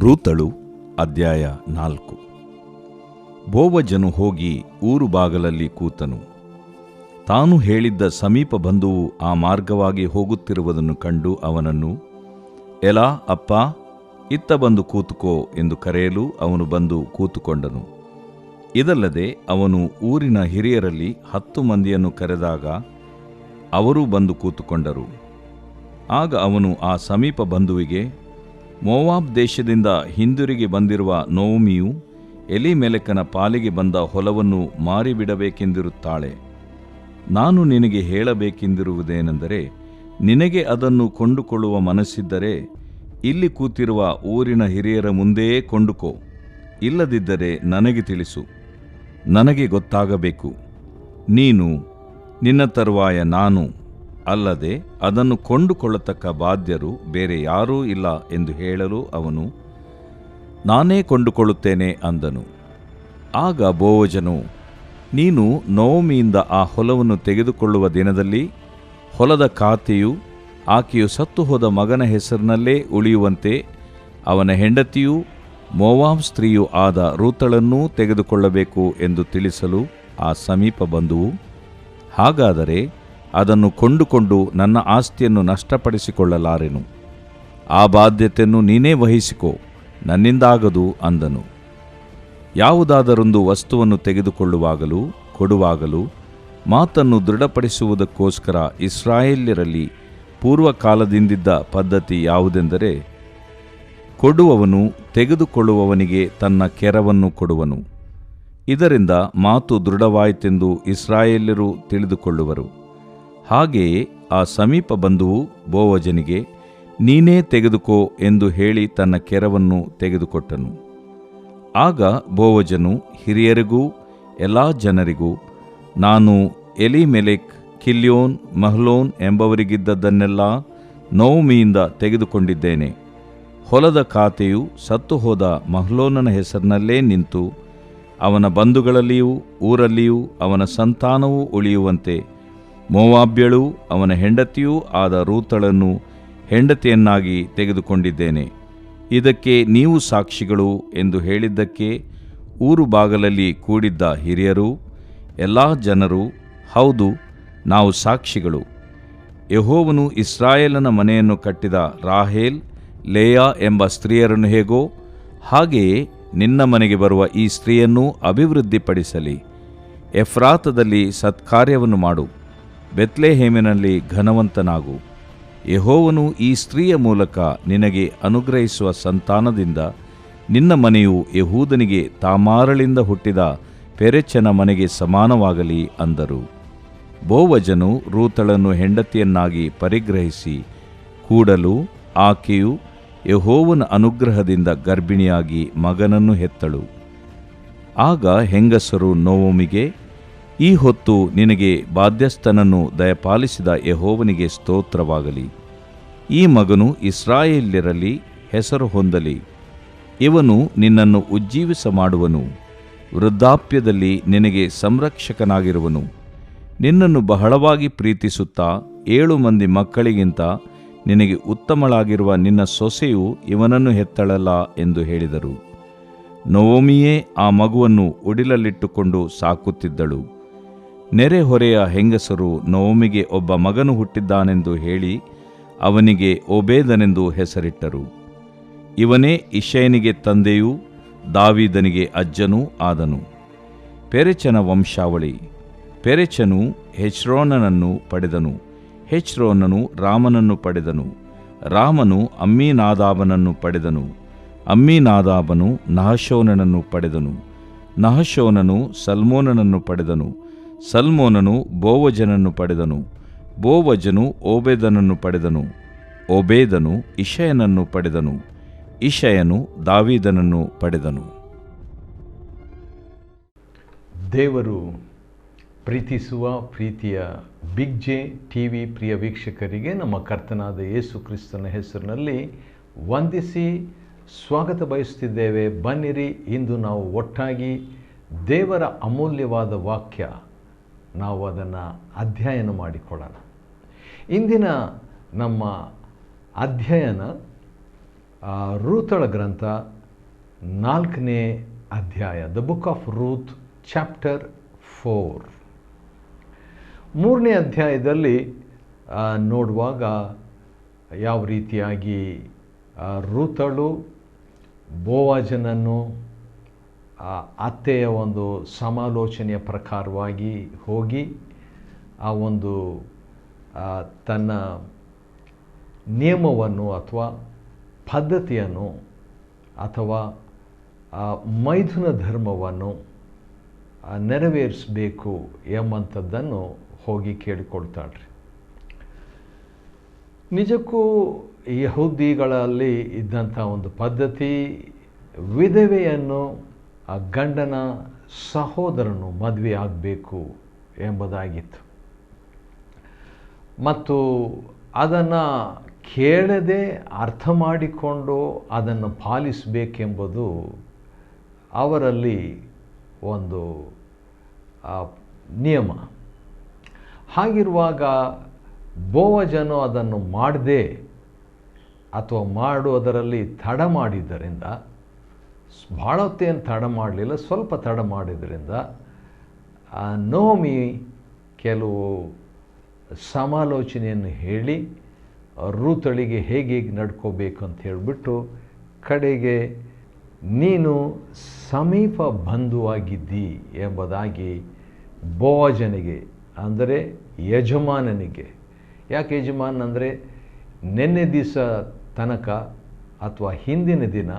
ರೂತಳು ಅಧ್ಯಾಯ 4. ಬೋವಜನು ಹೋಗಿ ಊರು ಬಾಗಲಲ್ಲಿ ಕೂತನು. ತಾನು ಹೇಳಿದ್ದ ಸಮೀಪ ಬಂಧುವು ಆ ಮಾರ್ಗವಾಗಿ ಹೋಗುತ್ತಿರುವುದನ್ನು ಕಂಡು ಅವನನ್ನು, ಎಲಾ ಅಪ್ಪ, ಇತ್ತ ಬಂದು ಕೂತುಕೋ ಎಂದು ಕರೆಯಲು ಅವನು ಬಂದು ಕೂತುಕೊಂಡನು. ಇದಲ್ಲದೆ ಅವನು ಊರಿನ ಹಿರಿಯರಲ್ಲಿ 10 ಮಂದಿಯನ್ನು ಕರೆದಾಗ ಅವರೂ ಬಂದು ಕೂತುಕೊಂಡರು. ಆಗ ಅವನು ಆ ಸಮೀಪ ಬಂಧುವಿಗೆ, ಮೋವಾಬ್ ದೇಶದಿಂದ ಹಿಂದಿರುಗಿ ಬಂದಿರುವ ನೊವೊಮಿಯು ಎಲೀಮೆಲೆಕನ ಪಾಲಿಗೆ ಬಂದ ಹೊಲವನ್ನು ಮಾರಿಬಿಡಬೇಕೆಂದಿರುತ್ತಾಳೆ. ನಾನು ನಿನಗೆ ಹೇಳಬೇಕೆಂದಿರುವುದೇನೆಂದರೆ, ನಿನಗೆ ಅದನ್ನು ಕೊಂಡುಕೊಳ್ಳುವ ಮನಸ್ಸಿದ್ದರೆ ಇಲ್ಲಿ ಕೂತಿರುವ ಊರಿನ ಹಿರಿಯರ ಮುಂದೆಯೇ ಕೊಂಡುಕೋ. ಇಲ್ಲದಿದ್ದರೆ ನನಗೆ ತಿಳಿಸು, ನನಗೆ ಗೊತ್ತಾಗಬೇಕು. ನೀನು, ನಿನ್ನ ತರುವಾಯ ನಾನು ಅಲ್ಲದೆ ಅದನ್ನು ಕೊಂಡುಕೊಳ್ಳತಕ್ಕ ಬಾಧ್ಯರು ಬೇರೆ ಯಾರೂ ಇಲ್ಲ ಎಂದು ಹೇಳಲು ಅವನು, ನಾನೇ ಕೊಂಡುಕೊಳ್ಳುತ್ತೇನೆ ಅಂದನು. ಆಗ ಬೋವಜನು, ನೀನು ನೊವೊಮಿಯಿಂದ ಆ ಹೊಲವನ್ನು ತೆಗೆದುಕೊಳ್ಳುವ ದಿನದಲ್ಲಿ ಹೊಲದ ಖಾತೆಯು ಆಕೆಯು ಸತ್ತು ಹೋದ ಮಗನ ಹೆಸರಿನಲ್ಲೇ ಉಳಿಯುವಂತೆ ಅವನ ಹೆಂಡತಿಯೂ ಮೋವಾಬ್ ಸ್ತ್ರೀಯೂ ಆದ ರೂತಳನ್ನೂ ತೆಗೆದುಕೊಳ್ಳಬೇಕು ಎಂದು ತಿಳಿಸಲು ಆ ಸಮೀಪ ಬಂಧುವು, ಹಾಗಾದರೆ ಅದನ್ನು ಕೊಂಡುಕೊಂಡು ನನ್ನ ಆಸ್ತಿಯನ್ನು ನಷ್ಟಪಡಿಸಿಕೊಳ್ಳಲಾರೆನು. ಆ ಬಾಧ್ಯತೆಯನ್ನು ನೀನೇ ವಹಿಸಿಕೋ, ನನ್ನಿಂದಾಗದು ಅಂದನು. ಯಾವುದಾದರೊಂದು ವಸ್ತುವನ್ನು ತೆಗೆದುಕೊಳ್ಳುವಾಗಲೂ ಕೊಡುವಾಗಲೂ ಮಾತನ್ನು ದೃಢಪಡಿಸುವುದಕ್ಕೋಸ್ಕರ ಇಸ್ರಾಯೇಲ್ಯರಲ್ಲಿ ಪೂರ್ವಕಾಲದಿಂದಿದ್ದ ಪದ್ಧತಿ ಯಾವುದೆಂದರೆ, ಕೊಡುವವನು ತೆಗೆದುಕೊಳ್ಳುವವನಿಗೆ ತನ್ನ ಕೆರವನ್ನು ಕೊಡುವನು. ಇದರಿಂದ ಮಾತು ದೃಢವಾಯಿತೆಂದು ಇಸ್ರಾಯೇಲ್ಯರು ತಿಳಿದುಕೊಳ್ಳುವರು. ಹಾಗೆಯೇ ಆ ಸಮೀಪ ಬಂಧುವು ಬೋವಜನಿಗೆ, ನೀನೇ ತೆಗೆದುಕೋ ಎಂದು ಹೇಳಿ ತನ್ನ ಕೆರವನ್ನು ತೆಗೆದುಕೊಟ್ಟನು. ಆಗ ಬೋವಜನು ಹಿರಿಯರಿಗೂ ಎಲ್ಲಾ ಜನರಿಗೂ, ನಾನು ಎಲೀಮೆಲೆಕ್, ಕಿಲ್ಯೋನ್, ಮಹ್ಲೋನ್ ಎಂಬವರಿಗಿದ್ದದ್ದನ್ನೆಲ್ಲ ನೊವೊಮಿಯಿಂದ ತೆಗೆದುಕೊಂಡಿದ್ದೇನೆ. ಹೊಲದ ಖಾತೆಯು ಸತ್ತು ಹೋದ ಮಹ್ಲೋನನ ಹೆಸರಿನಲ್ಲೇ ನಿಂತು ಅವನ ಬಂಧುಗಳಲ್ಲಿಯೂ ಊರಲ್ಲಿಯೂ ಅವನ ಸಂತಾನವೂ ಉಳಿಯುವಂತೆ ಮೋವಾಬ್ಯಳೂ ಅವನ ಹೆಂಡತಿಯೂ ಆದ ರೂತಳನ್ನು ಹೆಂಡತಿಯನ್ನಾಗಿ ತೆಗೆದುಕೊಂಡಿದ್ದೇನೆ. ಇದಕ್ಕೆ ನೀವು ಸಾಕ್ಷಿಗಳು ಎಂದು ಹೇಳಿದ್ದಕ್ಕೆ ಊರು ಬಾಗಲಲ್ಲಿ ಕೂಡಿದ್ದ ಹಿರಿಯರೂ ಎಲ್ಲಾ ಜನರು, ಹೌದು, ನಾವು ಸಾಕ್ಷಿಗಳು. ಯೆಹೋವನು ಇಸ್ರಾಯೇಲನ ಮನೆಯನ್ನು ಕಟ್ಟಿದ ರಾಹೇಲ್, ಲೇಯಾ ಎಂಬ ಸ್ತ್ರೀಯರನ್ನು ಹೇಗೋ ಹಾಗೆಯೇ ನಿನ್ನ ಮನೆಗೆ ಬರುವ ಈ ಸ್ತ್ರೀಯನ್ನೂ ಅಭಿವೃದ್ಧಿಪಡಿಸಲಿ. ಎಫ್ರಾತದಲ್ಲಿ ಸತ್ಕಾರ್ಯವನ್ನು ಮಾಡು, ಬೆತ್ಲೆಹೇಮಿನಲ್ಲಿ ಘನವಂತನಾಗು. ಯೆಹೋವನು ಈ ಸ್ತ್ರೀಯ ಮೂಲಕ ನಿನಗೆ ಅನುಗ್ರಹಿಸುವ ಸಂತಾನದಿಂದ ನಿನ್ನ ಮನೆಯು ಯೆಹೂದನಿಗೆ ತಾಮಾರಳಿಂದ ಹುಟ್ಟಿದ ಪೆರೆಚನ ಮನೆಗೆ ಸಮಾನವಾಗಲಿ ಅಂದರು. ಬೋವಜನು ರೂತಳನ್ನು ಹೆಂಡತಿಯನ್ನಾಗಿ ಪರಿಗ್ರಹಿಸಿ ಕೂಡಲು ಆಕೆಯು ಯೆಹೋವನ ಅನುಗ್ರಹದಿಂದ ಗರ್ಭಿಣಿಯಾಗಿ ಮಗನನ್ನು ಹೆತ್ತಳು. ಆಗ ಹೆಂಗಸರು ನೊವೊಮಿಗೆ, ಈ ಹೊತ್ತು ನಿನಗೆ ಬಾಧ್ಯಸ್ಥನನ್ನು ದಯಪಾಲಿಸಿದ ಯೆಹೋವನಿಗೆ ಸ್ತೋತ್ರವಾಗಲಿ. ಈ ಮಗನು ಇಸ್ರಾಯೇಲ್ಯರಲ್ಲಿ ಹೆಸರು ಹೊಂದಲಿ. ಇವನು ನಿನ್ನನ್ನು ಉಜ್ಜೀವಿಸ ಮಾಡುವನು. ವೃದ್ಧಾಪ್ಯದಲ್ಲಿ ನಿನಗೆ ಸಂರಕ್ಷಕನಾಗಿರುವನು. ನಿನ್ನನ್ನು ಬಹಳವಾಗಿ ಪ್ರೀತಿಸುತ್ತಾ 7 ಮಂದಿ ಮಕ್ಕಳಿಗಿಂತ ನಿನಗೆ ಉತ್ತಮಳಾಗಿರುವ ನಿನ್ನ ಸೊಸೆಯು ಇವನನ್ನು ಹೆತ್ತಳಲ್ಲ ಎಂದು ಹೇಳಿದರು. ನೊವೊಮಿಯೇ ಆ ಮಗುವನ್ನು ಉಡಿಲಲ್ಲಿಟ್ಟುಕೊಂಡು ಸಾಕುತ್ತಿದ್ದಳು. ನೆರೆಹೊರೆಯ ಹೆಂಗಸರು ನೊವೊಮಿಗೆ ಒಬ್ಬ ಮಗನು ಹುಟ್ಟಿದ್ದಾನೆಂದು ಹೇಳಿ ಅವನಿಗೆ ಓಬೇದನೆಂದು ಹೆಸರಿಟ್ಟರು. ಇವನೇ ಇಷಯನಿಗೆ ತಂದೆಯೂ ದಾವೀದನಿಗೆ ಅಜ್ಜನೂ ಆದನು. ಪೆರೆಚನ ವಂಶಾವಳಿ. ಪೆರೆಚನು ಹೆಚ್ರೋನನನ್ನು ಪಡೆದನು. ಹೆಚ್ರೋನನು ರಾಮನನ್ನು ಪಡೆದನು. ರಾಮನು ಅಮ್ಮೀನಾದಾಬನನ್ನು ಪಡೆದನು. ಅಮ್ಮೀನಾದಾಬನು ನಹಶೋನನನ್ನು ಪಡೆದನು. ನಹಶೋನನು ಸಲ್ಮೋನನನ್ನು ಪಡೆದನು. ಸಲ್ಮೋನನು ಬೋವಜನನ್ನು ಪಡೆದನು. ಬೋವಜನು ಓಬೇದನನ್ನು ಪಡೆದನು. ಓಬೇದನು ಇಷಯನನ್ನು ಪಡೆದನು. ಇಷಯನು ದಾವೀದನನ್ನು ಪಡೆದನು. ದೇವರು ಪ್ರೀತಿಸುವ ಪ್ರೀತಿಯ ಬಿಗ್ ಜೆ ಟಿವಿ ಪ್ರಿಯ ವೀಕ್ಷಕರಿಗೆ ನಮ್ಮ ಕರ್ತನಾದ ಯೇಸು ಕ್ರಿಸ್ತನ ಹೆಸರಿನಲ್ಲಿ ವಂದಿಸಿ ಸ್ವಾಗತ ಬಯಸುತ್ತಿದ್ದೇವೆ. ಬನ್ನಿರಿ, ಇಂದು ನಾವು ಒಟ್ಟಾಗಿ ದೇವರ ಅಮೂಲ್ಯವಾದ ವಾಕ್ಯ ನಾವು ಅದನ್ನು ಅಧ್ಯಯನ ಮಾಡಿಕೊಳ್ಳೋಣ. ಇಂದಿನ ನಮ್ಮ ಅಧ್ಯಯನ ರೂತಳ ಗ್ರಂಥ 4ನೇ ಅಧ್ಯಾಯ, the book of Routh chapter 4. 3ನೇ ಅಧ್ಯಾಯದಲ್ಲಿ ನೋಡುವಾಗ ಯಾವ ರೀತಿಯಾಗಿ ರೂತಳು ಬೋವಜನನ್ನು ಅತ್ತೆಯ ಒಂದು ಸಮಾಲೋಚನೆಯ ಪ್ರಕಾರವಾಗಿ ಹೋಗಿ ಆ ಒಂದು ತನ್ನ ನಿಯಮವನ್ನು ಅಥವಾ ಪದ್ಧತಿಯನ್ನು ಅಥವಾ ಮೈಥುನ ಧರ್ಮವನ್ನು ನೆರವೇರಿಸಬೇಕು ಎಂಬಂಥದ್ದನ್ನು ಹೋಗಿ ಕೇಳಿಕೊಳ್ತಾಳ್ರಿ. ನಿಜಕ್ಕೂ ಯಹೂದಿಗಳಲ್ಲಿ ಇದ್ದಂಥ ಒಂದು ಪದ್ಧತಿ, ವಿಧವೆಯನ್ನು ಆ ಗಂಡನ ಸಹೋದರನು ಮದುವೆ ಆಗಬೇಕು ಎಂಬುದಾಗಿತ್ತು. ಮತ್ತು ಅದನ್ನು ಕೇಳದೆ ಅರ್ಥ ಮಾಡಿಕೊಂಡು ಅದನ್ನು ಪಾಲಿಸಬೇಕೆಂಬುದು ಅವರಲ್ಲಿ ಒಂದು ನಿಯಮ. ಹಾಗಿರುವಾಗ ಬೋವಜನು ಅದನ್ನು ಮಾಡದೆ ಅಥವಾ ಮಾಡುವುದರಲ್ಲಿ ತಡ ಮಾಡಿದ್ದರಿಂದ, ಭಾಳ ಹೊತ್ತೇನು ತಡ ಮಾಡಲಿಲ್ಲ, ಸ್ವಲ್ಪ ತಡ ಮಾಡಿದ್ದರಿಂದ ನೋಮಿ ಕೆಲವು ಸಮಾಲೋಚನೆಯನ್ನು ಹೇಳಿ ರೂತಳಿಗೆ ಹೇಗೆ ನಡ್ಕೋಬೇಕು ಅಂತ ಹೇಳಿಬಿಟ್ಟು ಕಡೆಗೆ ನೀನು ಸಮೀಪ ಬಂಧುವಾಗಿದ್ದಿ ಎಂಬುದಾಗಿ ಬೋವಜನಿಗೆ, ಅಂದರೆ ಯಜಮಾನನಿಗೆ, ಯಾಕೆ ಯಜಮಾನ ಅಂದರೆ ನಿನ್ನೆ ದಿವಸ ತನಕ ಅಥವಾ ಹಿಂದಿನ ದಿನ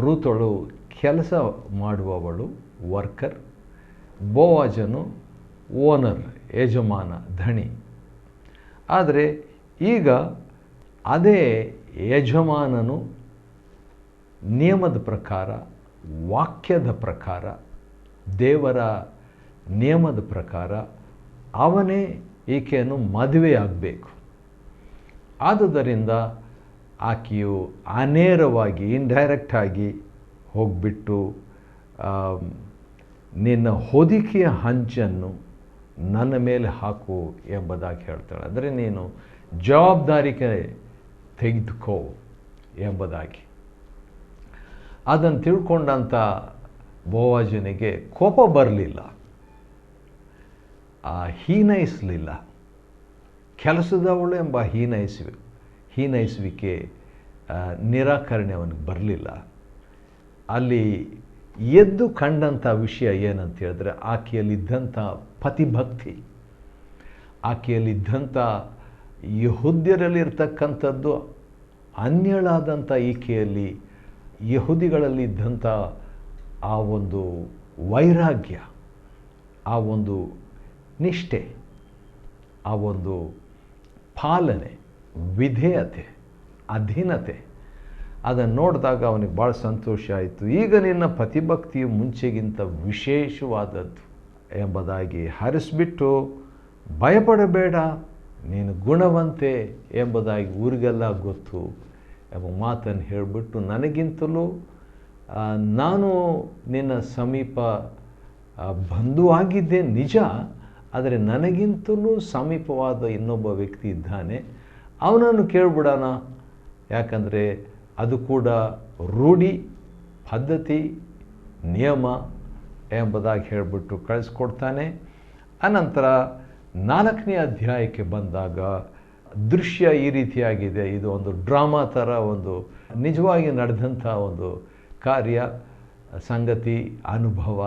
ರೂತಳು ಕೆಲಸ ಮಾಡುವವಳು, ವರ್ಕರ್, ಬೋವಜನು ಓನರ್, ಯಜಮಾನ, ಧಣಿ. ಆದರೆ ಈಗ ಅದೇ ಯಜಮಾನನು ನಿಯಮದ ಪ್ರಕಾರ, ವಾಕ್ಯದ ಪ್ರಕಾರ, ದೇವರ ನಿಯಮದ ಪ್ರಕಾರ ಅವನೇ ಈಕೆಯನ್ನು ಮದುವೆಯಾಗಬೇಕು. ಆದುದರಿಂದ ಆಕೆಯು ಅನೇರವಾಗಿ, ಇಂಡೈರೆಕ್ಟಾಗಿ ಹೋಗಿಬಿಟ್ಟು ನಿನ್ನ ಹೊದಿಕೆಯ ಹಂಚನ್ನು ನನ್ನ ಮೇಲೆ ಹಾಕು ಎಂಬುದಾಗಿ ಹೇಳ್ತಾಳೆ. ಅಂದರೆ ನೀನು ಜವಾಬ್ದಾರಿಕೆ ತೆಗೆದುಕೋ ಎಂಬುದಾಗಿ. ಅದನ್ನು ತಿಳ್ಕೊಂಡಂಥ ಬೋವಜನಿಗೆ ಕೋಪ ಬರಲಿಲ್ಲ, ಹೀನೈಸಲಿಲ್ಲ. ಕೆಲಸದವಳು ಎಂಬ ಹೀನೈಸುವಿಕೆ, ನಿರಾಕರಣೆ ಅವನಿಗೆ ಬರಲಿಲ್ಲ. ಅಲ್ಲಿ ಎದ್ದು ಕಂಡಂಥ ವಿಷಯ ಏನಂತ ಹೇಳಿದ್ರೆ, ಆಕೆಯಲ್ಲಿದ್ದಂಥ ಪತಿಭಕ್ತಿ, ಆಕೆಯಲ್ಲಿದ್ದಂಥ ಯಹೂದ್ಯರಲ್ಲಿರ್ತಕ್ಕಂಥದ್ದು ಅನ್ಯಳಾದಂಥ ಈಕೆಯಲ್ಲಿ ಯಹೂದಿಗಳಲ್ಲಿದ್ದಂಥ ಆ ಒಂದು ವೈರಾಗ್ಯ, ಆ ಒಂದು ನಿಷ್ಠೆ, ಆ ಒಂದು ಪಾಲನೆ, ವಿಧೇಯತೆ, ಅಧೀನತೆ, ಅದನ್ನು ನೋಡಿದಾಗ ಅವನಿಗೆ ಭಾಳ ಸಂತೋಷ ಆಯಿತು. ಈಗ ನಿನ್ನ ಪತಿಭಕ್ತಿಯು ಮುಂಚೆಗಿಂತ ವಿಶೇಷವಾದದ್ದು ಎಂಬುದಾಗಿ ಹರಿಸ್ಬಿಟ್ಟು, ಭಯಪಡಬೇಡ, ನೀನು ಗುಣವಂತೆ ಎಂಬುದಾಗಿ ಊರಿಗೆಲ್ಲ ಗೊತ್ತು ಎಂಬ ಮಾತನ್ನು ಹೇಳಿಬಿಟ್ಟು, ನನಗಿಂತಲೂ ನಾನು ನಿನ್ನ ಸಮೀಪ ಬಂಧುವಾಗಿದ್ದೆ ನಿಜ, ಆದರೆ ನನಗಿಂತಲೂ ಸಮೀಪವಾದ ಇನ್ನೊಬ್ಬ ವ್ಯಕ್ತಿ ಇದ್ದಾನೆ, ಅವನನ್ನು ಕೇಳಿಬಿಡೋಣ. ಯಾಕಂದರೆ ಅದು ಕೂಡ ರೂಢಿ, ಪದ್ಧತಿ, ನಿಯಮ ಎಂಬುದಾಗಿ ಹೇಳಿಬಿಟ್ಟು ಕಳಿಸ್ಕೊಡ್ತಾನೆ. ಅನಂತರ 4ನೇ ಅಧ್ಯಾಯಕ್ಕೆ ಬಂದಾಗ ದೃಶ್ಯ ಈ ರೀತಿಯಾಗಿದೆ. ಇದು ಒಂದು ಡ್ರಾಮಾ ಥರ, ಒಂದು ನಿಜವಾಗಿ ನಡೆದಂಥ ಒಂದು ಕಾರ್ಯ, ಸಂಗತಿ, ಅನುಭವ,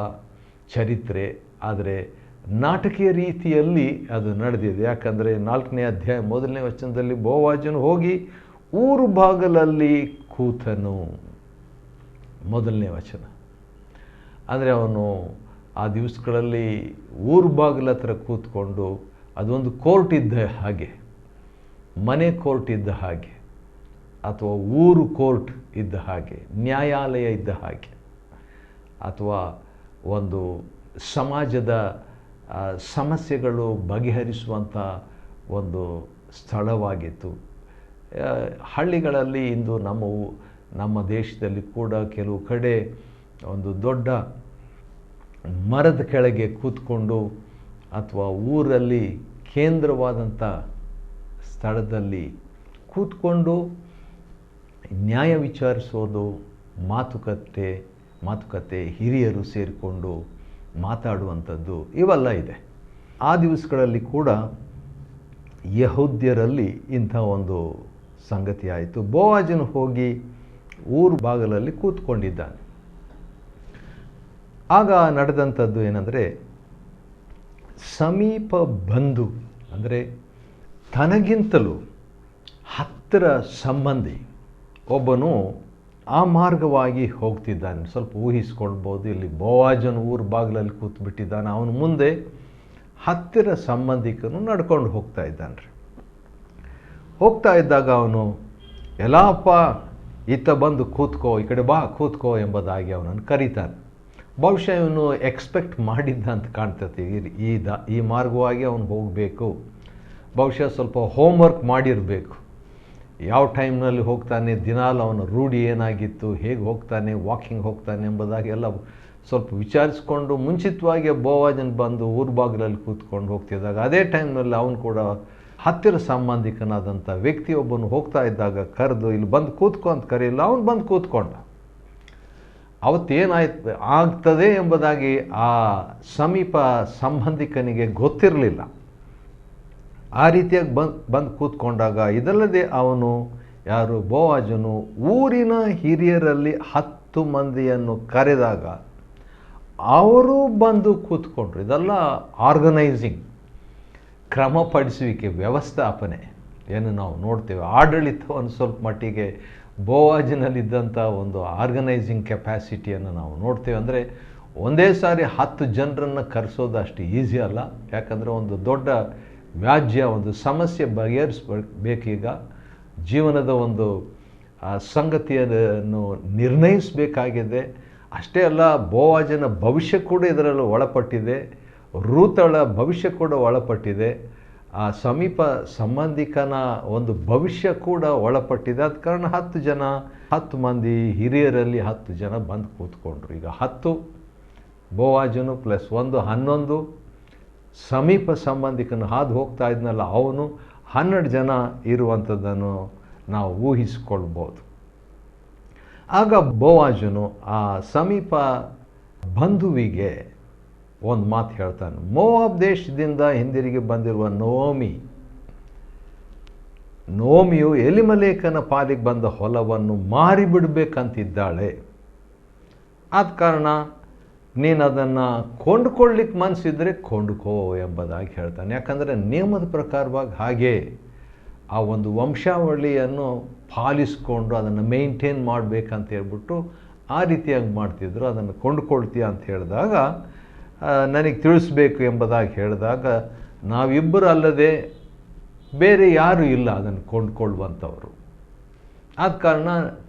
ಚರಿತ್ರೆ. ಆದರೆ ನಾಟಕೀಯ ರೀತಿಯಲ್ಲಿ ಅದು ನಡೆದಿದೆ. ಯಾಕಂದರೆ 4ನೇ ಅಧ್ಯಾಯ 1ನೇ ವಚನದಲ್ಲಿ ಬೋವಜನು ಹೋಗಿ ಊರು ಬಾಗಲಲ್ಲಿ ಕೂತನು. 1ನೇ ವಚನ ಅಂದರೆ ಅವನು ಆ ದಿವಸಗಳಲ್ಲಿ ಊರು ಬಾಗಿಲ ಹತ್ರ ಕೂತ್ಕೊಂಡು, ಅದೊಂದು ಕೋರ್ಟ್ ಇದ್ದ ಹಾಗೆ, ಮನೆ ಕೋರ್ಟ್ ಇದ್ದ ಹಾಗೆ, ಅಥವಾ ಊರು ಕೋರ್ಟ್ ಇದ್ದ ಹಾಗೆ, ನ್ಯಾಯಾಲಯ ಇದ್ದ ಹಾಗೆ, ಅಥವಾ ಒಂದು ಸಮಾಜದ ಸಮಸ್ಯೆಗಳು ಬಗೆಹರಿಸುವಂಥ ಒಂದು ಸ್ಥಳವಾಗಿತ್ತು. ಹಳ್ಳಿಗಳಲ್ಲಿ ಇಂದು ನಮ್ಮ ದೇಶದಲ್ಲಿ ಕೂಡ ಕೆಲವು ಕಡೆ ಒಂದು ದೊಡ್ಡ ಮರದ ಕೆಳಗೆ ಕೂತ್ಕೊಂಡು ಅಥವಾ ಊರಲ್ಲಿ ಕೇಂದ್ರವಾದಂಥ ಸ್ಥಳದಲ್ಲಿ ಕೂತ್ಕೊಂಡು ನ್ಯಾಯ ವಿಚಾರಿಸೋದು, ಮಾತುಕತೆ ಹಿರಿಯರು ಸೇರಿಕೊಂಡು ಮಾತಾಡುವಂಥದ್ದು ಇವೆಲ್ಲ ಇದೆ. ಆ ದಿವಸಗಳಲ್ಲಿ ಕೂಡ ಯಹೂದ್ಯರಲ್ಲಿ ಇಂಥ ಒಂದು ಸಂಗತಿ ಆಯಿತು. ಬೋವಾಜನು ಹೋಗಿ ಊರು ಬಾಗಿಲಲ್ಲಿ ಕೂತ್ಕೊಂಡಿದ್ದಾನೆ. ಆಗ ನಡೆದಂಥದ್ದು ಏನಂದರೆ, ಸಮೀಪ ಬಂಧು ಅಂದರೆ ತನಗಿಂತಲೂ ಹತ್ತಿರ ಸಂಬಂಧಿ ಒಬ್ಬನು ಆ ಮಾರ್ಗವಾಗಿ ಹೋಗ್ತಿದ್ದಾನೆ. ಸ್ವಲ್ಪ ಊಹಿಸ್ಕೊಳ್ಬೋದು, ಇಲ್ಲಿ ಬೋವಾಜನು ಊರು ಬಾಗಿಲಲ್ಲಿ ಕೂತ್ಬಿಟ್ಟಿದ್ದಾನೆ, ಅವನು ಮುಂದೆ ಹತ್ತಿರ ಸಂಬಂಧಿಕನು ನಡ್ಕೊಂಡು ಹೋಗ್ತಾ ಇದ್ದಾನೆ ರೀ. ಹೋಗ್ತಾ ಇದ್ದಾಗ ಅವನು, ಎಲ್ಲಪ್ಪ ಈತ ಬಂದು ಕೂತ್ಕೋ, ಈ ಕಡೆ ಬಾ ಕೂತ್ಕೋ ಎಂಬುದಾಗಿ ಅವನನ್ನು ಕರೀತಾನೆ. ಬಹುಶಃ ಇವನು ಎಕ್ಸ್ಪೆಕ್ಟ್ ಮಾಡಿದ್ದ ಅಂತ ಕಾಣ್ತೈತಿ. ಈ ಮಾರ್ಗವಾಗಿ ಅವನು ಹೋಗಬೇಕು, ಬಹುಶಃ ಸ್ವಲ್ಪ ಹೋಮ್ವರ್ಕ್ ಮಾಡಿರಬೇಕು. ಯಾವ ಟೈಮ್ನಲ್ಲಿ ಹೋಗ್ತಾನೆ, ದಿನಾಲು ಅವನ ರೂಢಿ ಏನಾಗಿತ್ತು, ಹೇಗೆ ಹೋಗ್ತಾನೆ, ವಾಕಿಂಗ್ ಹೋಗ್ತಾನೆ ಎಂಬುದಾಗಿ ಎಲ್ಲ ಸ್ವಲ್ಪ ವಿಚಾರಿಸ್ಕೊಂಡು ಮುಂಚಿತವಾಗಿ ಬೋವಾಜನ್ ಬಂದು ಊರು ಬಾಗಿಲಲ್ಲಿ ಕೂತ್ಕೊಂಡು ಹೋಗ್ತಿದ್ದಾಗ ಅದೇ ಟೈಮ್ನಲ್ಲಿ ಅವನು ಕೂಡ ಹತ್ತಿರ ಸಂಬಂಧಿಕನಾದಂಥ ವ್ಯಕ್ತಿಯೊಬ್ಬನು ಹೋಗ್ತಾ ಇದ್ದಾಗ ಕರೆದು, ಇಲ್ಲಿ ಬಂದು ಕೂತ್ಕೊ ಅಂತ ಕರೆಯಿಲ್ಲ, ಅವನು ಬಂದು ಕೂತ್ಕೊಂಡ. ಅವತ್ತೇನಾಯ್ತು ಆಗ್ತದೆ ಎಂಬುದಾಗಿ ಆ ಸಮೀಪ ಸಂಬಂಧಿಕನಿಗೆ ಗೊತ್ತಿರಲಿಲ್ಲ. ಆ ರೀತಿಯಾಗಿ ಬಂದು ಕೂತ್ಕೊಂಡಾಗ, ಇದಲ್ಲದೆ ಅವನು ಯಾರು ಬೋವಾಜನು ಊರಿನ ಹಿರಿಯರಲ್ಲಿ 10 ಮಂದಿಯನ್ನು ಕರೆದಾಗ ಅವರು ಬಂದು ಕೂತ್ಕೊಂಡ್ರು. ಇದೆಲ್ಲ ಆರ್ಗನೈಸಿಂಗ್, ಕ್ರಮಪಡಿಸುವಿಕೆ, ವ್ಯವಸ್ಥಾಪನೆ ಏನು ನಾವು ನೋಡ್ತೇವೆ. ಆಡಳಿತವನ್ನು ಸ್ವಲ್ಪ ಮಟ್ಟಿಗೆ ಬೋವಾಜಿನಲ್ಲಿದ್ದಂಥ ಒಂದು ಆರ್ಗನೈಸಿಂಗ್ ಕೆಪ್ಯಾಸಿಟಿಯನ್ನು ನಾವು ನೋಡ್ತೇವೆ. ಅಂದರೆ ಒಂದೇ ಸಾರಿ 10 ಜನರನ್ನು ಕರೆಸೋದು ಅಷ್ಟು ಈಸಿ ಅಲ್ಲ. ಯಾಕಂದರೆ ಒಂದು ದೊಡ್ಡ ವ್ಯಾಜ್ಯ, ಒಂದು ಸಮಸ್ಯೆ ಬಗೆಹರಿಸಬೇಕೀಗ, ಜೀವನದ ಒಂದು ಸಂಗತಿಯನ್ನು ನಿರ್ಣಯಿಸಬೇಕಾಗಿದೆ. ಅಷ್ಟೇ ಅಲ್ಲ, ಬೋವಾಜನ ಭವಿಷ್ಯ ಕೂಡ ಇದರಲ್ಲಿ ಒಳಪಟ್ಟಿದೆ, ರೂತಳ ಭವಿಷ್ಯ ಕೂಡ ಒಳಪಟ್ಟಿದೆ, ಆ ಸಮೀಪ ಸಂಬಂಧಿಕನ ಒಂದು ಭವಿಷ್ಯ ಕೂಡ ಒಳಪಟ್ಟಿದೆ. ಆದ ಕಾರಣ 10 ಮಂದಿ ಹಿರಿಯರಲ್ಲಿ 10 ಜನ ಬಂದು ಕೂತ್ಕೊಂಡ್ರು. ಈಗ 10 ಬೋವಾಜನು ಪ್ಲಸ್ 1 11 ಸಮೀಪ ಸಂಬಂಧಿಕನು ಹಾದು ಹೋಗ್ತಾ ಇದ್ನಲ್ಲ ಅವನು 12 ಜನ ಇರುವಂಥದ್ದನ್ನು ನಾವು ಊಹಿಸಿಕೊಳ್ಬೋದು. ಆಗ ಬೋವಾಜನು ಆ ಸಮೀಪ ಬಂಧುವಿಗೆ ಒಂದು ಮಾತು ಹೇಳ್ತಾನೆ. ಮೋವಾಬ್ ದೇಶದಿಂದ ಹಿಂದಿರುಗಿ ಬಂದಿರುವ ನೋಮಿಯು ಎಲಿಮಲೇಕನ ಪಾಲಿಗೆ ಬಂದ ಹೊಲವನ್ನು ಮಾರಿಬಿಡ್ಬೇಕಂತಿದ್ದಾಳೆ. ಆದ ಕಾರಣ ನೀನು ಅದನ್ನು ಕೊಂಡುಕೊಳ್ಳಿಕ್ಕೆ ಮನಸ್ಸಿದ್ರೆ ಕೊಂಡುಕೋ ಎಂಬುದಾಗಿ ಹೇಳ್ತಾನೆ. ಯಾಕಂದರೆ ನಿಯಮದ ಪ್ರಕಾರವಾಗಿ ಹಾಗೆ ಆ ಒಂದು ವಂಶಾವಳಿಯನ್ನು ಪಾಲಿಸ್ಕೊಂಡು ಅದನ್ನು ಮೇಂಟೈನ್ ಮಾಡಬೇಕಂತ ಹೇಳ್ಬಿಟ್ಟು ಆ ರೀತಿಯಾಗಿ ಮಾಡ್ತಿದ್ರು. ಅದನ್ನು ಕೊಂಡುಕೊಳ್ತೀಯ ಅಂತ ಹೇಳಿದಾಗ, ನನಗೆ ತಿಳಿಸ್ಬೇಕು ಎಂಬುದಾಗಿ ಹೇಳಿದಾಗ, ನಾವಿಬ್ಬರು ಅಲ್ಲದೆ ಬೇರೆ ಯಾರೂ ಇಲ್ಲ ಅದನ್ನು ಕೊಂಡ್ಕೊಳ್ಳುವಂಥವ್ರು. ಆದ ಕಾರಣ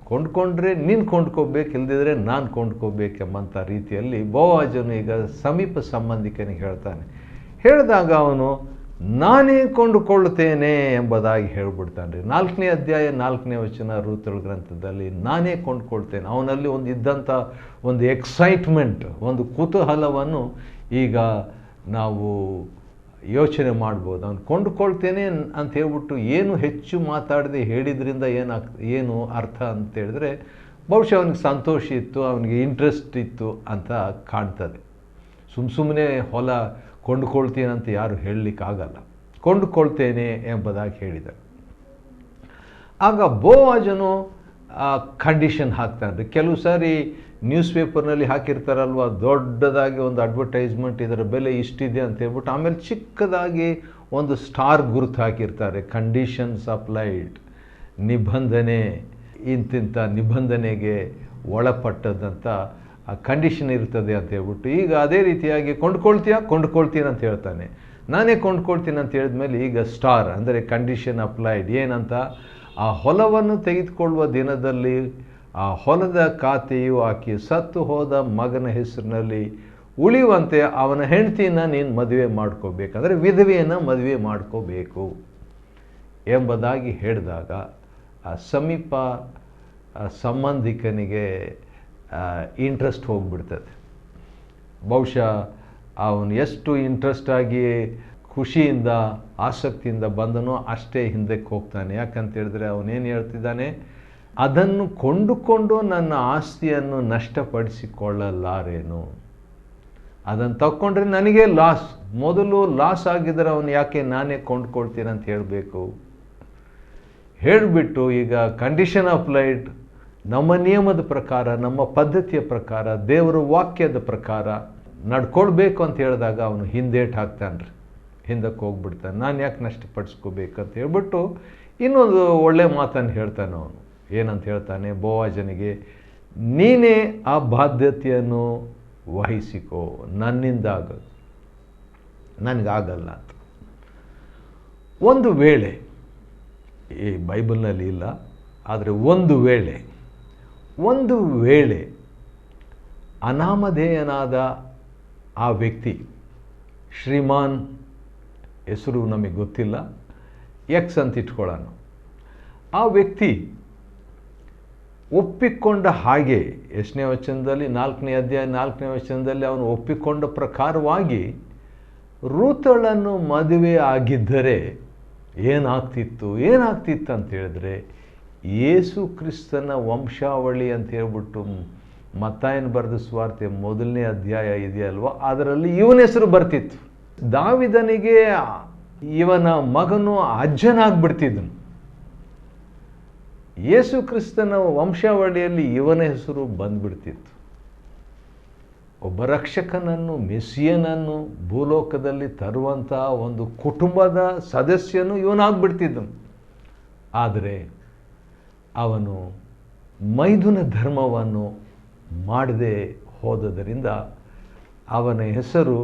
ಕೊಂಡ್ಕೊಂಡ್ರೆ ನೀನು ಕೊಂಡ್ಕೋಬೇಕು, ಇಲ್ದಿದ್ರೆ ನಾನು ಕೊಂಡ್ಕೋಬೇಕೆಂಬಂಥ ರೀತಿಯಲ್ಲಿ ಬೋವಾಜನು ಈಗ ಸಮೀಪ ಸಂಬಂಧಿಕನಿಗೆ ಹೇಳ್ತಾನೆ. ಹೇಳಿದಾಗ ಅವನು ನಾನೇ ಕೊಂಡುಕೊಳ್ಳುತ್ತೇನೆ ಎಂಬುದಾಗಿ ಹೇಳ್ಬಿಡ್ತಾನೆ ರೀ. 4ನೇ ಅಧ್ಯಾಯ 4ನೇ ವಚನ ರೂತಳ ಗ್ರಂಥದಲ್ಲಿ ನಾನೇ ಕೊಂಡ್ಕೊಳ್ತೇನೆ. ಅವನಲ್ಲಿ ಇದ್ದಂಥ ಒಂದು ಎಕ್ಸೈಟ್ಮೆಂಟ್, ಒಂದು ಕುತೂಹಲವನ್ನು ಈಗ ನಾವು ಯೋಚನೆ ಮಾಡ್ಬೋದು. ಅವನು ಕೊಂಡುಕೊಳ್ತೇನೆ ಅಂತ ಹೇಳ್ಬಿಟ್ಟು ಏನು ಹೆಚ್ಚು ಮಾತಾಡದೆ ಹೇಳಿದ್ರಿಂದ ಏನು ಅರ್ಥ ಅಂತ ಹೇಳಿದ್ರೆ, ಬಹುಶಃ ಅವನಿಗೆ ಸಂತೋಷ ಇತ್ತು, ಅವನಿಗೆ ಇಂಟ್ರೆಸ್ಟ್ ಇತ್ತು ಅಂತ ಕಾಣ್ತದೆ. ಸುಮ್ಮನೆ ಹೊಲ ಕೊಂಡುಕೊಳ್ತೀನಿ ಅಂತ ಯಾರು ಹೇಳಲಿಕ್ಕಾಗಲ್ಲ. ಕೊಂಡುಕೊಳ್ತೇನೆ ಎಂಬುದಾಗಿ ಹೇಳಿದ. ಆಗ ಬೋವಾಜನು ಕಂಡೀಷನ್ ಹಾಕ್ತಾನೆ. ಕೆಲವು ಸಾರಿ ನ್ಯೂಸ್ ಪೇಪರ್ನಲ್ಲಿ ಹಾಕಿರ್ತಾರಲ್ವ, ದೊಡ್ಡದಾಗಿ ಒಂದು ಅಡ್ವರ್ಟೈಸ್ಮೆಂಟ್, ಇದರ ಬೆಲೆ ಇಷ್ಟಿದೆ ಅಂತ ಹೇಳ್ಬಿಟ್ಟು ಆಮೇಲೆ ಚಿಕ್ಕದಾಗಿ ಒಂದು ಸ್ಟಾರ್ ಗುರುತು ಹಾಕಿರ್ತಾರೆ, ಕಂಡೀಷನ್ಸ್ ಅಪ್ಲೈಡ್, ನಿಬಂಧನೆ, ಇಂತಿಂಥ ನಿಬಂಧನೆಗೆ ಒಳಪಟ್ಟದಂಥ ಆ ಕಂಡೀಷನ್ ಇರ್ತದೆ ಅಂತ ಹೇಳ್ಬಿಟ್ಟು. ಈಗ ಅದೇ ರೀತಿಯಾಗಿ ಕೊಂಡ್ಕೊಳ್ತೀನಿ ಅಂತ ಹೇಳ್ತಾನೆ. ನಾನೇ ಕೊಂಡ್ಕೊಳ್ತೀನಿ ಅಂತ ಹೇಳಿದ್ಮೇಲೆ ಈಗ ಸ್ಟಾರ್ ಅಂದರೆ ಕಂಡೀಷನ್ ಅಪ್ಲೈಡ್ ಏನಂತ, ಆ ಹೊಲವನ್ನು ತೆಗೆದುಕೊಳ್ಳುವ ದಿನದಲ್ಲಿ ಆ ಹೊಲದ ಖಾತೆಯು ಆಕೆ ಸತ್ತು ಹೋದ ಮಗನ ಹೆಸರಿನಲ್ಲಿ ಉಳಿಯುವಂತೆ ಅವನ ಹೆಂಡತಿನ ನೀನು ಮದುವೆ ಮಾಡ್ಕೋಬೇಕಂದ್ರೆ ವಿಧವೆಯನ್ನು ಮದುವೆ ಮಾಡ್ಕೋಬೇಕು ಎಂಬುದಾಗಿ ಹೇಳಿದಾಗ ಆ ಸಮೀಪ ಸಂಬಂಧಿಕನಿಗೆ ಇಂಟ್ರೆಸ್ಟ್ ಹೋಗಿಬಿಡ್ತದೆ. ಬಹುಶಃ ಅವನು ಎಷ್ಟು ಇಂಟ್ರೆಸ್ಟಾಗಿ ಖುಷಿಯಿಂದ ಆಸಕ್ತಿಯಿಂದ ಬಂದನೋ ಅಷ್ಟೇ ಹಿಂದಕ್ಕೆ ಹೋಗ್ತಾನೆ. ಯಾಕಂತ ಹೇಳಿದ್ರೆ ಅವನೇನು ಹೇಳ್ತಿದ್ದಾನೆ, ಅದನ್ನು ಕೊಂಡುಕೊಂಡು ನನ್ನ ಆಸ್ತಿಯನ್ನು ನಷ್ಟಪಡಿಸಿಕೊಳ್ಳಲಾರೇನು. ಅದನ್ನು ತಗೊಂಡ್ರೆ ನನಗೆ ಲಾಸ್. ಮೊದಲು ಲಾಸ್ ಆಗಿದ್ದರೆ ಅವನು ಯಾಕೆ ನಾನೇ ಕೊಂಡ್ಕೊಳ್ತೀನಿ ಅಂತ ಹೇಳಬೇಕು. ಹೇಳಿಬಿಟ್ಟು ಈಗ ಕಂಡೀಷನ್ ಅಪ್ಲೈಡ್, ನಮ್ಮ ನಿಯಮದ ಪ್ರಕಾರ, ನಮ್ಮ ಪದ್ಧತಿಯ ಪ್ರಕಾರ, ದೇವರ ವಾಕ್ಯದ ಪ್ರಕಾರ ನಡ್ಕೊಳ್ಬೇಕು ಅಂತ ಹೇಳಿದಾಗ ಅವನು ಹಿಂದೇಟು ಹಾಕ್ತಾನ್ರಿ, ಹಿಂದಕ್ಕೆ ಹೋಗ್ಬಿಡ್ತಾನೆ. ನಾನು ಯಾಕೆ ನಷ್ಟಪಡಿಸ್ಕೋಬೇಕಂತ ಹೇಳ್ಬಿಟ್ಟು ಇನ್ನೊಂದು ಒಳ್ಳೆ ಮಾತನ್ನು ಹೇಳ್ತಾನೆ ಅವನು. ಏನಂತ ಹೇಳ್ತಾನೆ, ಬೋವಾಜನಿಗೆ, ನೀನೇ ಆ ಬಾಧ್ಯತೆಯನ್ನು ವಹಿಸಿಕೋ, ನನ್ನಿಂದ ಆಗೋದು, ನನಗಾಗಲ್ಲ ಅಂತ. ಒಂದು ವೇಳೆ, ಈ ಬೈಬಲ್ನಲ್ಲಿ ಇಲ್ಲ, ಆದರೆ ಒಂದು ವೇಳೆ ಅನಾಮಧೇಯನಾದ ಆ ವ್ಯಕ್ತಿ, ಶ್ರೀಮಾನ್ ಹೆಸರು ನಮಗೆ ಗೊತ್ತಿಲ್ಲ, ಎಕ್ಸ್ ಅಂತ ಇಟ್ಕೊಳ್ಳೋಣ, ಆ ವ್ಯಕ್ತಿ ಒಪ್ಪಿಕೊಂಡ ಹಾಗೆ 8ನೇ ವಚನದಲ್ಲಿ 4ನೇ ಅಧ್ಯಾಯ 4ನೇ ವಚನದಲ್ಲಿ ಅವನು ಒಪ್ಪಿಕೊಂಡ ಪ್ರಕಾರವಾಗಿ ರೂತಳನ್ನು ಮದುವೆ ಆಗಿದ್ದರೆ ಏನಾಗ್ತಿತ್ತು ಅಂತ ಹೇಳಿದ್ರೆ, ಯೇಸು ಕ್ರಿಸ್ತನ ವಂಶಾವಳಿ ಅಂತ ಹೇಳ್ಬಿಟ್ಟು ಮತ್ತಾಯನ ಬರೆದ ಸುವಾರ್ತೆ 1ನೇ ಅಧ್ಯಾಯ ಇದೆಯಲ್ವ, ಅದರಲ್ಲಿ ಇವನ ಹೆಸರು ಬರ್ತಿತ್ತು. ದಾವಿದನಿಗೆ ಇವನ ಮಗನು ಅಜ್ಜನಾಗ್ಬಿಡ್ತಿದ್ದನು. ಯೇಸು ಕ್ರಿಸ್ತನ ವಂಶಾವಳಿಯಲ್ಲಿ ಇವನ ಹೆಸರು ಬಂದ್ಬಿಡ್ತಿತ್ತು. ಒಬ್ಬ ರಕ್ಷಕನನ್ನು, ಮೆಸ್ಸಿಯನನ್ನು ಭೂಲೋಕದಲ್ಲಿ ತರುವಂಥ ಒಂದು ಕುಟುಂಬದ ಸದಸ್ಯನು ಇವನಾಗ್ಬಿಡ್ತಿದ್ದನು. ಆದರೆ ಅವನು ಮೈದುನ ಧರ್ಮವನ್ನು ಮಾಡದೆ ಹೋದದರಿಂದ ಅವನ ಹೆಸರು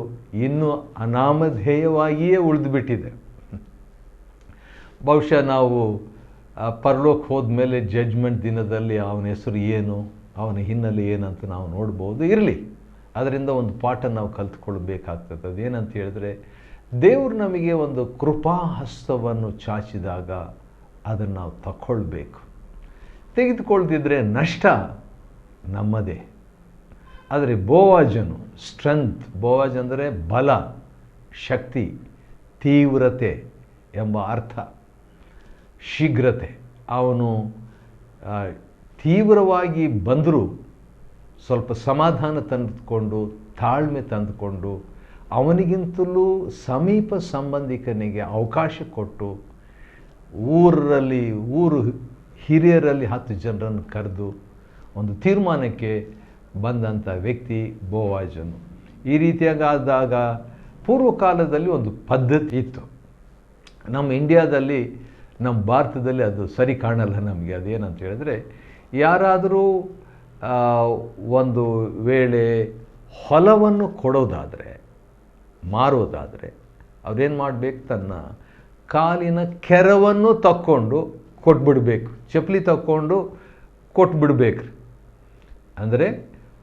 ಇನ್ನೂ ಅನಾಮಧೇಯವಾಗಿಯೇ ಉಳಿದುಬಿಟ್ಟಿದೆ. ಬಹುಶಃ ನಾವು ಪರಲೋಕ ಹೋದ್ಮೇಲೆ ಜಡ್ಜ್ಮೆಂಟ್ ದಿನದಲ್ಲಿ ಅವನ ಹೆಸರು ಏನು, ಅವನ ಹಿನ್ನೆಲೆ ಏನಂತ ನಾವು ನೋಡ್ಬೋದು. ಇರಲಿ, ಅದರಿಂದ ಒಂದು ಪಾಠ ನಾವು ಕಲ್ತ್ಕೊಳ್ಬೇಕಾಗ್ತದೆ. ಅದೇನಂತ ಹೇಳಿದ್ರೆ, ದೇವರು ನಮಗೆ ಒಂದು ಕೃಪಾಹಸ್ತವನ್ನು ಚಾಚಿದಾಗ ಅದನ್ನು ನಾವು ತಗೊಳ್ಬೇಕು. ತೆಗೆದುಕೊಳ್ತಿದ್ರೆ ನಷ್ಟ ನಮ್ಮದೇ. ಆದರೆ ಬೋವಾಜನು ಸ್ಟ್ರೆಂತ್, ಬೋವಾಜ್ ಅಂದರೆ ಬಲ, ಶಕ್ತಿ, ತೀವ್ರತೆ ಎಂಬ ಅರ್ಥ, ಶೀಘ್ರತೆ. ಅವನು ತೀವ್ರವಾಗಿ ಬಂದರೂ ಸ್ವಲ್ಪ ಸಮಾಧಾನ ತಂದುಕೊಂಡು, ತಾಳ್ಮೆ ತಂದುಕೊಂಡು, ಅವನಿಗಿಂತಲೂ ಸಮೀಪ ಸಂಬಂಧಿಕನಿಗೆ ಅವಕಾಶ ಕೊಟ್ಟು, ಊರು ಹಿರಿಯರಲ್ಲಿ 10 ಜನರನ್ನು ಕರೆದು ಒಂದು ತೀರ್ಮಾನಕ್ಕೆ ಬಂದಂಥ ವ್ಯಕ್ತಿ ಬೋವಾಜನು. ಈ ರೀತಿಯಾಗಾದಾಗ ಪೂರ್ವಕಾಲದಲ್ಲಿ ಒಂದು ಪದ್ಧತಿ ಇತ್ತು. ನಮ್ಮ ಇಂಡಿಯಾದಲ್ಲಿ, ನಮ್ಮ ಭಾರತದಲ್ಲಿ ಅದು ಸರಿ ಕಾಣಲ್ಲ ನಮಗೆ. ಅದೇನಂತ ಹೇಳಿದ್ರೆ, ಯಾರಾದರೂ ಒಂದು ವೇಳೆ ಹೊಲವನ್ನು ಕೊಡೋದಾದರೆ, ಮಾರೋದಾದರೆ, ಅವ್ರೇನು ಮಾಡಬೇಕು, ತನ್ನ ಕಾಲಿನ ಕೆರವನ್ನು ತಕ್ಕೊಂಡು ಕೊಟ್ಬಿಡ್ಬೇಕು, ಚಪ್ಪಲಿ ತಕ್ಕೊಂಡು ಕೊಟ್ಬಿಡ್ಬೇಕು. ಅಂದರೆ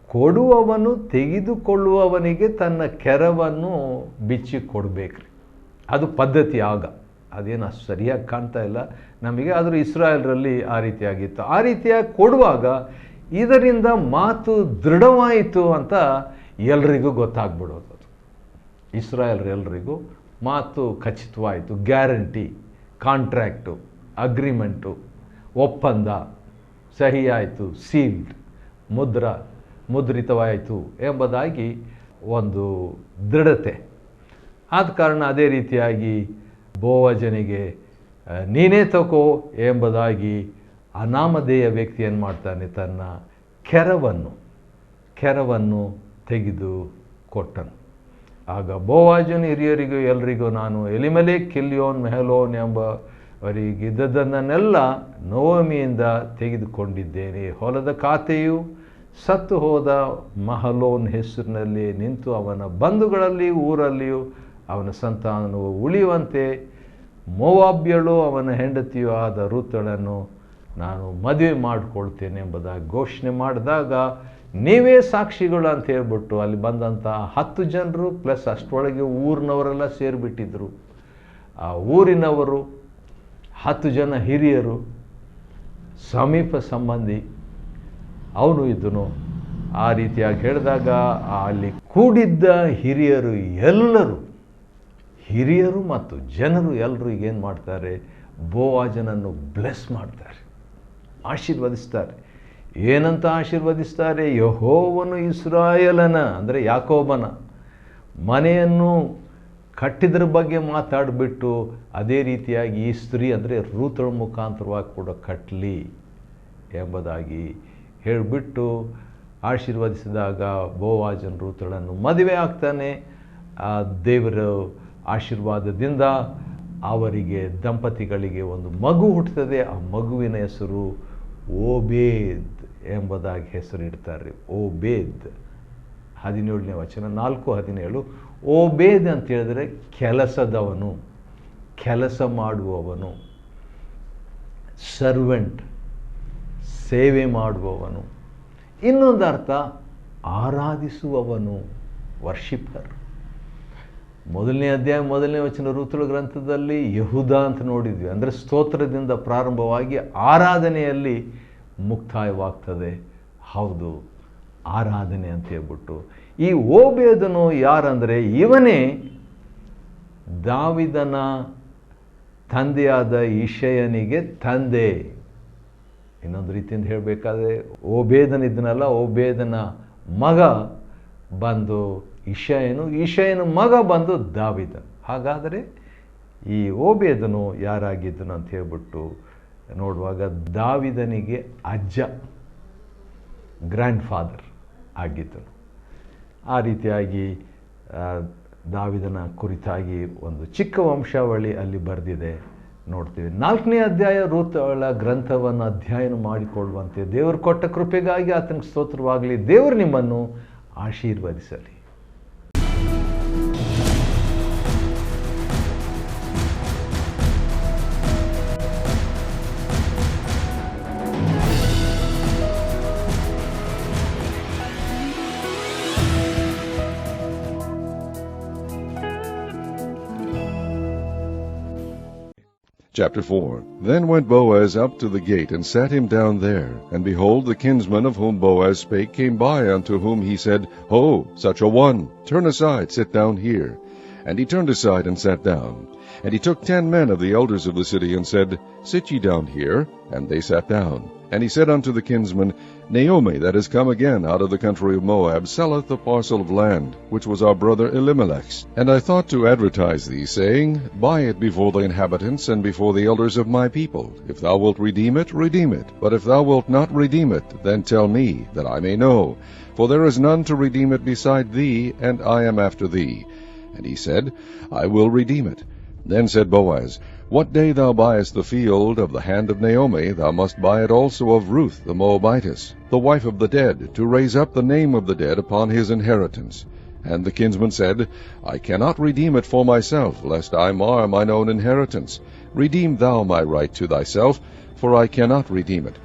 ಕೊಡುವವನು ತೆಗೆದುಕೊಳ್ಳುವವನಿಗೆ ತನ್ನ ಕೆರವನ್ನು ಬಿಚ್ಚಿ ಕೊಡಬೇಕ್ರಿ. ಅದು ಪದ್ಧತಿ ಆಗ. ಅದೇನು ಅಷ್ಟು ಸರಿಯಾಗಿ ಕಾಣ್ತಾ ಇಲ್ಲ ನಮಗೆ, ಆದರೂ ಇಸ್ರಾಯೇಲರಲ್ಲಿ ಆ ರೀತಿಯಾಗಿತ್ತು. ಆ ರೀತಿಯಾಗಿ ಕೊಡುವಾಗ ಇದರಿಂದ ಮಾತು ದೃಢವಾಯಿತು ಅಂತ ಎಲ್ರಿಗೂ ಗೊತ್ತಾಗ್ಬಿಡೋದು. ಇಸ್ರಾಯೇಲರೆಲ್ಲರಿಗೂ ಮಾತು ಖಚಿತವಾಯಿತು, ಗ್ಯಾರಂಟಿ, ಕಾಂಟ್ರ್ಯಾಕ್ಟು, ಅಗ್ರಿಮೆಂಟು, ಒಪ್ಪಂದ ಸಹಿ ಆಯಿತು, ಸೀಲ್ಡ್, ಮುದ್ರಿತವಾಯಿತು ಎಂಬುದಾಗಿ ಒಂದು ದೃಢತೆ. ಆದ ಕಾರಣ ಅದೇ ರೀತಿಯಾಗಿ ಬೋವಜನಿಗೆ ನೀನೇ ತಗೋ ಎಂಬುದಾಗಿ ಅನಾಮಧೇಯ ವ್ಯಕ್ತಿ ಏನು ಮಾಡ್ತಾನೆ, ತನ್ನ ಕೆರವನ್ನು ತೆಗೆದು ಕೊಟ್ಟನು. ಆಗ ಬೋವಾಜನು ಹಿರಿಯರಿಗೂ ಎಲ್ರಿಗೂ, ನಾನು ಎಲಿಮೆಲೆಕ್, ಕಿಲ್ಯೋನ್, ಮೆಹಲೋನ್ ಎಂಬವರಿಗಿದ್ದದನ್ನೆಲ್ಲ ನೊವೊಮಿಯಿಂದ ತೆಗೆದುಕೊಂಡಿದ್ದೇನೆ. ಹೊಲದ ಖಾತೆಯು ಸತ್ತು ಹೋದ ಮಹಲೋನ್ ಹೆಸರಿನಲ್ಲಿ ನಿಂತು ಅವನ ಬಂಧುಗಳಲ್ಲಿ ಊರಲ್ಲಿಯೂ ಅವನ ಸಂತಾನವು ಉಳಿಯುವಂತೆ ಮೋವಾಬ್ಯಳು ಅವನ ಹೆಂಡತಿಯೂ ಆದ ರೂತಳನ್ನು ನಾನು ಮದುವೆ ಮಾಡಿಕೊಳ್ತೇನೆ ಎಂಬುದಾಗಿ ಘೋಷಣೆ ಮಾಡಿದಾಗ, ನೀವೇ ಸಾಕ್ಷಿಗಳು ಅಂತ ಹೇಳ್ಬಿಟ್ಟು ಅಲ್ಲಿ ಬಂದಂಥ 10 ಜನರು ಪ್ಲಸ್ ಅಷ್ಟರೊಳಗೆ ಊರಿನವರೆಲ್ಲ ಸೇರಿಬಿಟ್ಟಿದ್ರು. ಆ ಊರಿನವರು 10 ಜನ ಹಿರಿಯರು, ಸಮೀಪ ಸಂಬಂಧಿ ಅವನು ಇದನು. ಆ ರೀತಿಯಾಗಿ ಹೇಳಿದಾಗ ಅಲ್ಲಿ ಕೂಡಿದ್ದ ಹಿರಿಯರು ಮತ್ತು ಜನರು ಎಲ್ಲರೂ ಏನು ಮಾಡ್ತಾರೆ, ಬೋವಾಜನನ್ನು ಬ್ಲೆಸ್ ಮಾಡ್ತಾರೆ. ಆಶೀರ್ವದಿಸ್ತಾರೆ. ಏನಂತ ಆಶೀರ್ವದಿಸ್ತಾರೆ? ಯೆಹೋವನು ಇಸ್ರಾಯೇಲನ, ಅಂದರೆ ಯಾಕೋಬನ ಮನೆಯನ್ನು ಕಟ್ಟಿದ್ರ ಬಗ್ಗೆ ಮಾತಾಡಿಬಿಟ್ಟು ಅದೇ ರೀತಿಯಾಗಿ ಈ ಸ್ತ್ರೀ ಅಂದರೆ ರೂತಳ ಮುಖಾಂತರವಾಗಿ ಕೂಡ ಕಟ್ಟಲಿ ಎಂಬುದಾಗಿ ಹೇಳಿಬಿಟ್ಟು ಆಶೀರ್ವದಿಸಿದಾಗ ಬೋವಾಜನ ರೂತಳನ್ನು ಮದುವೆ ಆಗ್ತಾನೆ. ಆ ದೇವರ ಆಶೀರ್ವಾದದಿಂದ ಅವರಿಗೆ ದಂಪತಿಗಳಿಗೆ ಒಂದು ಮಗು ಹುಟ್ಟುತ್ತದೆ. ಆ ಮಗುವಿನ ಹೆಸರು ಓಬೇದ್ ಎಂಬುದಾಗಿ ಹೆಸರಿಡ್ತಾರೆ. ಓಬೇದ್ 17ನೇ ವಚನ 4:17. ಓಬೇದ್ ಅಂತ ಹೇಳಿದ್ರೆ ಕೆಲಸದವನು, ಕೆಲಸ ಮಾಡುವವನು, ಸರ್ವೆಂಟ್, ಸೇವೆ ಮಾಡುವವನು. ಇನ್ನೊಂದು ಅರ್ಥ ಆರಾಧಿಸುವವನು, ವರ್ಷಿಪ್ಪರ್. 1ನೇ ಅಧ್ಯಾಯ 1ನೇ ವಚನ ರೂತಳ ಗ್ರಂಥದಲ್ಲಿ ಯೆಹೂದ ಅಂತ ನೋಡಿದ್ವಿ. ಅಂದರೆ ಸ್ತೋತ್ರದಿಂದ ಪ್ರಾರಂಭವಾಗಿ ಆರಾಧನೆಯಲ್ಲಿ ಮುಕ್ತಾಯವಾಗ್ತದೆ. ಹೌದು, ಆರಾಧನೆ ಅಂತ ಹೇಳ್ಬಿಟ್ಟು. ಈ ಓಬೇದನು ಯಾರಂದರೆ ಇವನೇ ದಾವಿದನ ತಂದೆಯಾದ ಇಷಯನಿಗೆ ತಂದೆ. ಇನ್ನೊಂದು ರೀತಿಯಿಂದ ಹೇಳಬೇಕಾದ್ರೆ ಓಬೇದನಿದ್ದನಲ್ಲ, ಓಬೇದನ ಮಗ ಬಂದು ಇಷಯನು, ಇಷಯನ ಮಗ ಬಂದು ದಾವಿದ. ಹಾಗಾದರೆ ಈ ಓಬೇದನು ಯಾರಾಗಿದ್ದನು ಅಂತ ಹೇಳ್ಬಿಟ್ಟು ನೋಡುವಾಗ ದಾವಿದನಿಗೆ ಅಜ್ಜ, ಗ್ರ್ಯಾಂಡ್ ಫಾದರ್ ಆಗಿದ್ದನು. ಆ ರೀತಿಯಾಗಿ ದಾವಿದನ ಕುರಿತಾಗಿ ಒಂದು ಚಿಕ್ಕ ವಂಶಾವಳಿ ಅಲ್ಲಿ ಬರೆದಿದೆ, ನೋಡ್ತೀವಿ. 4ನೇ ಅಧ್ಯಾಯ ರೂತಳ ಗ್ರಂಥವನ್ನು ಅಧ್ಯಯನ ಮಾಡಿಕೊಳ್ಳುವಂತೆ ದೇವರು ಕೊಟ್ಟ ಕೃಪೆಗಾಗಿ ಆತನಿಗೆ ಸ್ತೋತ್ರವಾಗಲಿ. ದೇವರು ನಿಮ್ಮನ್ನು ಆಶೀರ್ವದಿಸಲಿ. Chapter 4. Then went Boaz up to the gate, and sat him down there. And behold, the kinsman of whom Boaz spake came by, unto whom he said, Ho, such a one, turn aside, sit down here. And he turned aside and sat down. And he took 10 men of the elders of the city, and said, Sit ye down here. And they sat down. And he said unto the kinsman, Naomi, that is come again out of the country of Moab, selleth a parcel of land, which was our brother Elimelech's. And I thought to advertise thee, saying, Buy it before the inhabitants, and before the elders of my people. If thou wilt redeem it, redeem it. But if thou wilt not redeem it, then tell me, that I may know. For there is none to redeem it beside thee, and I am after thee. And he said, I will redeem it. Then said Boaz, What day thou buyest the field of the hand of Naomi, thou must buy it also of Ruth the Moabitess, the wife of the dead, to raise up the name of the dead upon his inheritance. And the kinsman said, I cannot redeem it for myself, lest I mar mine own inheritance. Redeem thou my right to thyself, for I cannot redeem it.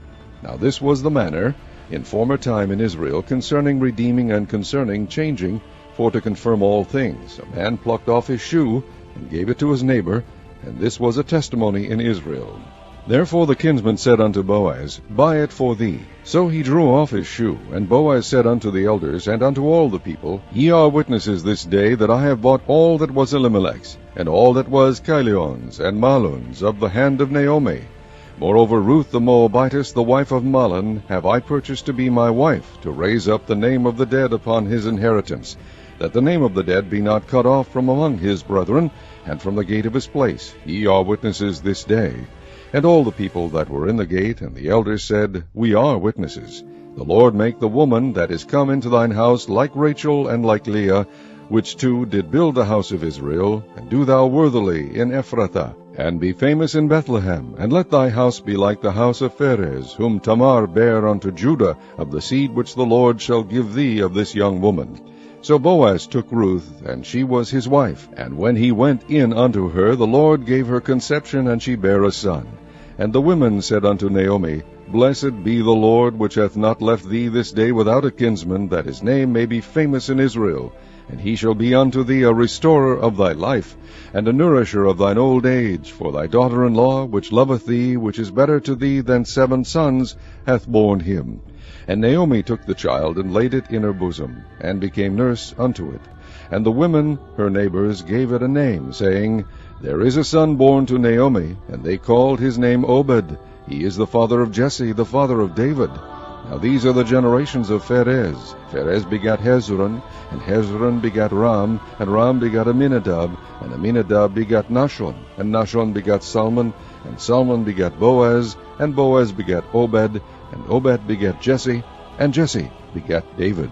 Now this was the manner in former time in Israel concerning redeeming and concerning changing, for to confirm all things. A man plucked off his shoe, and gave it to his neighbor, and this was a testimony in Israel. Therefore the kinsman said unto Boaz, Buy it for thee. So he drew off his shoe, and Boaz said unto the elders, and unto all the people, Ye are witnesses this day that I have bought all that was Elimelech's, and all that was Chilion's and Mahlon's of the hand of Naomi. Moreover, Ruth the Moabitess, the wife of Mahlon, have I purchased to be my wife, to raise up the name of the dead upon his inheritance, that the name of the dead be not cut off from among his brethren, and from the gate of his place. Ye are witnesses this day. And all the people that were in the gate and the elders said, We are witnesses. The Lord make the woman that is come into thine house like Rachel and like Leah, which two did build the house of Israel, and do thou worthily in Ephrathah, and be famous in Bethlehem, and let thy house be like the house of Pharez, whom Tamar bare unto Judah, of the seed which the Lord shall give thee of this young woman. So Boaz took Ruth, and she was his wife. And when he went in unto her, the Lord gave her conception, and she bare a son. And the women said unto Naomi, Blessed be the Lord, which hath not left thee this day without a kinsman, that his name may be famous in Israel. And he shall be unto thee a restorer of thy life, and a nourisher of thine old age. For thy daughter-in-law, which loveth thee, which is better to thee than 7 sons, hath borne him. And Naomi took the child, and laid it in her bosom, and became nurse unto it. And the women, her neighbors, gave it a name, saying, There is a son born to Naomi, and they called his name Obed. He is the father of Jesse, the father of David. Now these are the generations of Pharez. Pharez begat Hezron, and Hezron begat Ram, and Ram begat Aminadab, and Aminadab begat Nahshon, and Nahshon begat Salmon, and Salmon begat Boaz, and Boaz begat Obed, and Obed begat Jesse, and Jesse begat David.